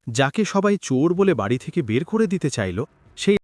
যাকে সবাই চোর বলে বাড়ি থেকে বের করে দিতে চাইল, সেই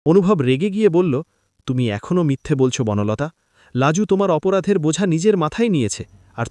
অনুভব রেগে গিয়ে বলল, তুমি এখনও মিথ্যে বলছো বনলতা। লাজু তোমার অপরাধের বোঝা নিজের মাথায় নিয়েছে, আর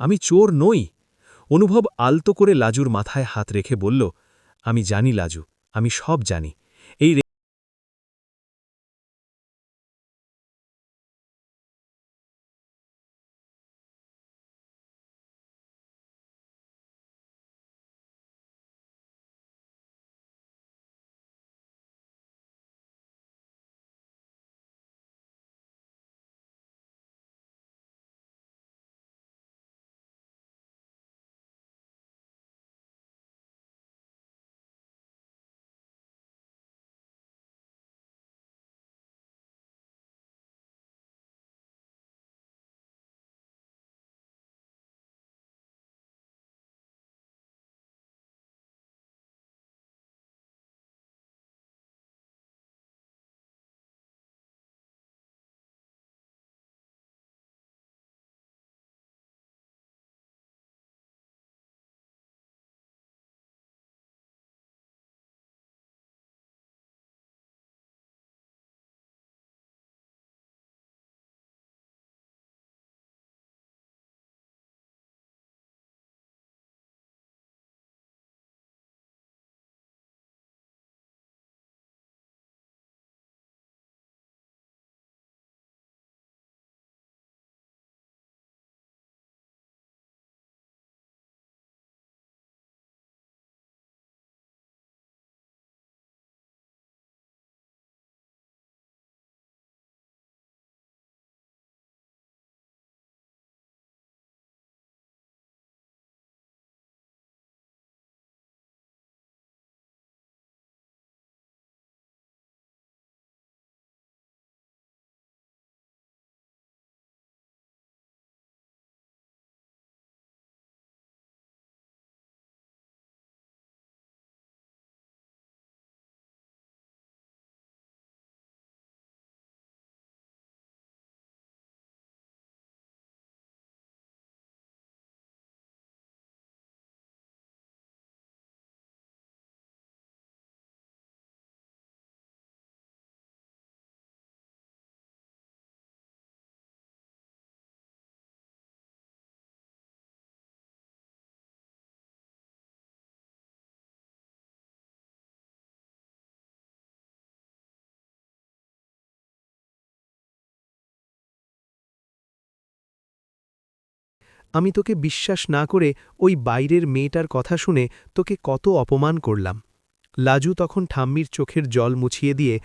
আমি চোর নই। অনুভব আলতো করে লাজুর মাথায় হাত রেখে বলল, আমি জানি লাজু, আমি সব জানি। এই আমি তোকে বিশ্বাস না করে ওই বাইরের মেয়েটার কথা শুনে তোকে কত অপমান করলাম। লাজু তখন ঠাম্মির চোখের জল মুছিয়ে দিয়ে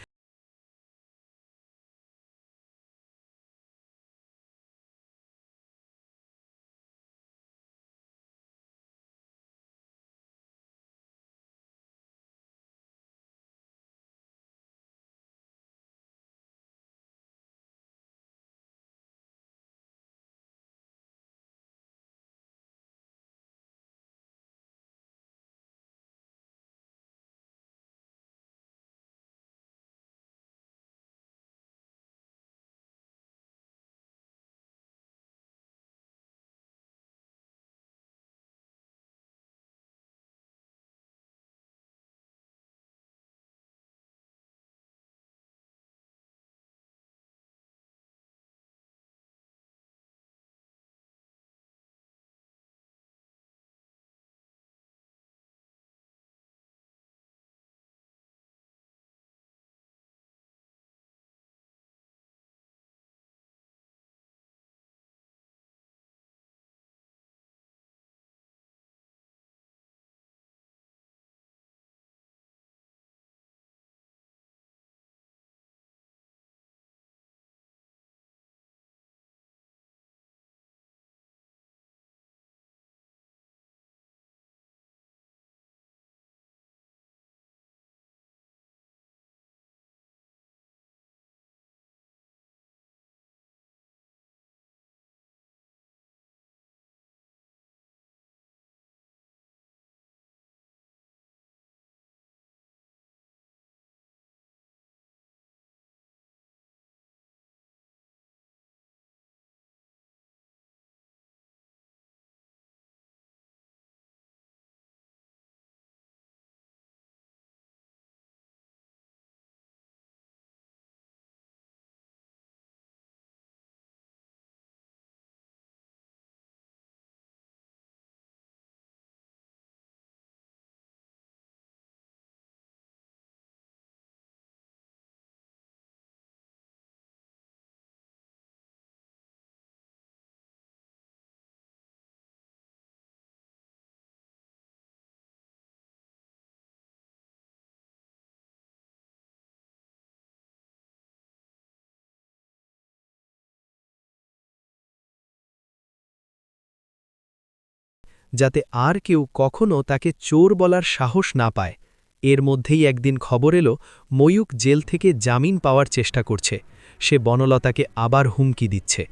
যাতে আর কেউ কখনো তাকে চোর বলার সাহস না পায়। এর মধ্যেই একদিন খবর এলো ময়ূক জেল থেকে জামিন পাওয়ার চেষ্টা করছে। সে বনলতাকে আবার হুমকি দিচ্ছে।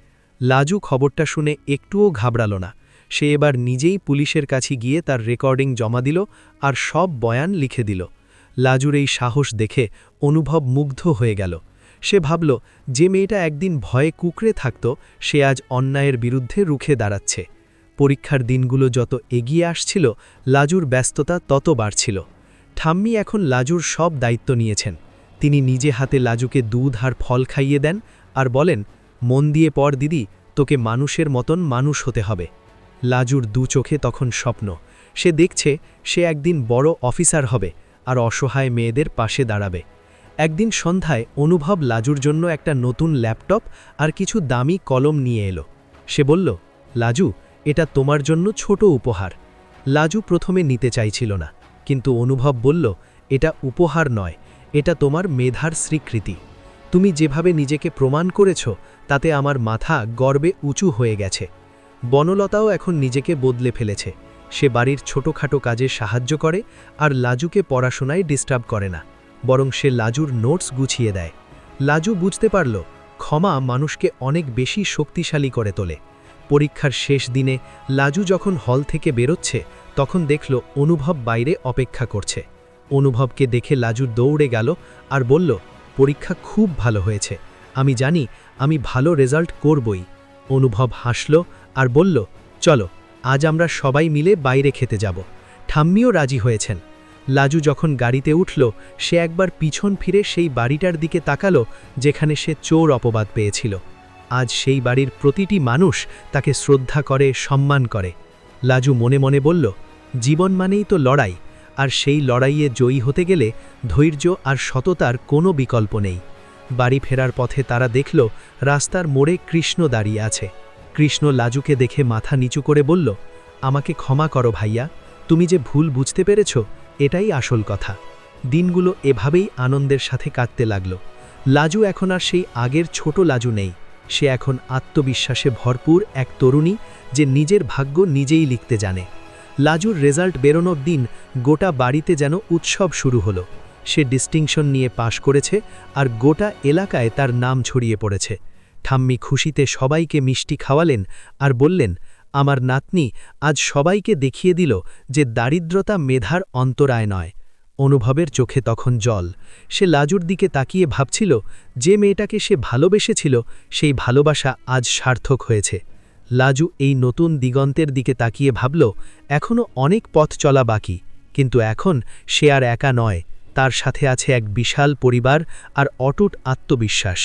লাজু খবরটা শুনে একটুও ঘাবড়াল না। সে এবার নিজেই পুলিশের কাছে গিয়ে তার রেকর্ডিং জমা দিল আর সব বয়ান লিখে দিল। লাজুর এই সাহস দেখে অনুভব মুগ্ধ হয়ে গেল। সে ভাবল, যে মেয়েটা একদিন ভয়ে কুঁকড়ে থাকত সে আজ অন্যায়ের বিরুদ্ধে রুখে দাঁড়াচ্ছে। পরীক্ষার দিনগুলো যত এগিয়ে আসছিল লাজুর ব্যস্ততা তত বাড়ছিল। ঠাম্মি এখন লাজুর সব দায়িত্ব নিয়েছেন। তিনি নিজে হাতে লাজুকে দুধ আর ফল খাইয়ে দেন আর বলেন, মন দিয়ে পড় দিদি, তোকে মানুষের মতন মানুষ হতে হবে। লাজুর দু চোখে তখন স্বপ্ন। সে দেখছে সে একদিন বড় অফিসার হবে আর অসহায় মেয়েদের পাশে দাঁড়াবে। একদিন সন্ধ্যায় অনুভব লাজুর জন্য একটা নতুন ল্যাপটপ আর কিছু দামি কলম নিয়ে এলো। সে বলল, লাজু, এটা তোমার জন্য ছোট উপহার। লাজু প্রথমে নিতে চাইছিল না, কিন্তু অনুভব বলল, এটা উপহার নয়, এটা তোমার মেধার স্বীকৃতি। তুমি যেভাবে নিজেকে প্রমাণ করেছ তাতে আমার মাথা গর্বে উঁচু হয়ে গেছে। বনলতাও এখন নিজেকে বদলে ফেলেছে। সে বাড়ির ছোটখাটো কাজে সাহায্য করে আর লাজুকে পড়াশোনায় ডিস্টার্ব করে না, বরং সে লাজুর নোটস গুছিয়ে দেয়। লাজু বুঝতে পারল, ক্ষমা মানুষকে অনেক বেশি শক্তিশালী করে তোলে। পরীক্ষার শেষ দিনে লাজু যখন হল থেকে বেরোচ্ছে তখন দেখল অনুভব বাইরে অপেক্ষা করছে। অনুভবকে দেখে লাজু দৌড়ে গেল আর বলল, পরীক্ষা খুব ভালো হয়েছে, আমি জানি আমি ভালো রেজাল্ট করবই। অনুভব হাসল আর বলল, চলো আজ আমরা সবাই মিলে বাইরে খেতে যাব। ঠাম্মিও রাজি হয়েছেন। লাজু যখন গাড়িতে উঠল সে একবার পিছন ফিরে সেই বাড়িটার দিকে তাকালো যেখানে সে চোর অপবাদ পেয়েছিল। আজ সেই বাড়ির প্রতিটি মানুষ তাকে শ্রদ্ধা করে, সম্মান করে। লাজু মনে মনে বলল, জীবন মানেই তো লড়াই, আর সেই লড়াইয়ে জয়ী হতে গেলে ধৈর্য আর সততার কোনো বিকল্প নেই। বাড়ি ফেরার পথে তারা দেখল রাস্তার মোড়ে কৃষ্ণ দাঁড়িয়ে আছে। কৃষ্ণ লাজুকে দেখে মাথা নিচু করে বলল, আমাকে ক্ষমা করো ভাইয়া, তুমি যে ভুল বুঝতে পেরেছ এটাই আসল কথা। দিনগুলো এভাবেই আনন্দের সাথে কাটতে লাগল। লাজু এখন আর সেই আগের ছোট লাজু নেই। সে এখন আত্মবিশ্বাসে ভরপুর এক তরুণী যে নিজের ভাগ্য নিজেই লিখতে জানে। লাজুর রেজাল্ট বেরোনোর দিন গোটা বাড়িতে যেন উৎসব শুরু হলো। সে ডিস্টিংশন নিয়ে পাশ করেছে আর গোটা এলাকায় তার নাম ছড়িয়ে পড়েছে। ঠাম্মি খুশিতে সবাইকে মিষ্টি খাওয়ালেন আর বললেন, আমার নাতনি আজ সবাইকে দেখিয়ে দিল যে দারিদ্রতা মেধার অন্তরায় নয়। অনুভবের চোখে তখন জল। সে লাজুর দিকে তাকিয়ে ভাবছিল, যে মেয়েটাকে সে ভালোবেসেছিল সেই ভালোবাসা আজ সার্থক হয়েছে। লাজু এই নতুন দিগন্তের দিকে তাকিয়ে ভাবল, এখনও অনেক পথ চলা বাকি, কিন্তু এখন সে আর একা নয়, তার সাথে আছে এক বিশাল পরিবার আর অটুট আত্মবিশ্বাস।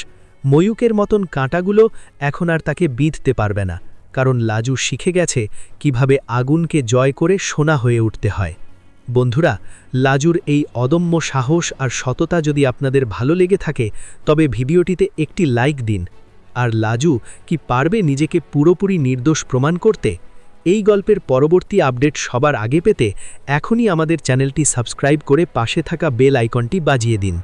ময়ূকের মতন কাঁটাগুলো এখন আর তাকে বিঁধতে পারবে না, কারণ লাজু শিখে গেছে কিভাবে আগুনকে জয় করে সোনা হয়ে উঠতে হয়। বন্ধুরা, লাজুর এই অদম্য সাহস আর সততা যদি আপনাদের ভালো লেগে থাকে তবে ভিডিওটিতে একটি লাইক দিন। আর লাজু কি পারবে নিজেকে পুরোপুরি নির্দোষ প্রমাণ করতে? এই গল্পের পরবর্তী আপডেট সবার আগে পেতে এখনই আমাদের চ্যানেলটি সাবস্ক্রাইব করে পাশে থাকা বেল আইকনটি বাজিয়ে দিন।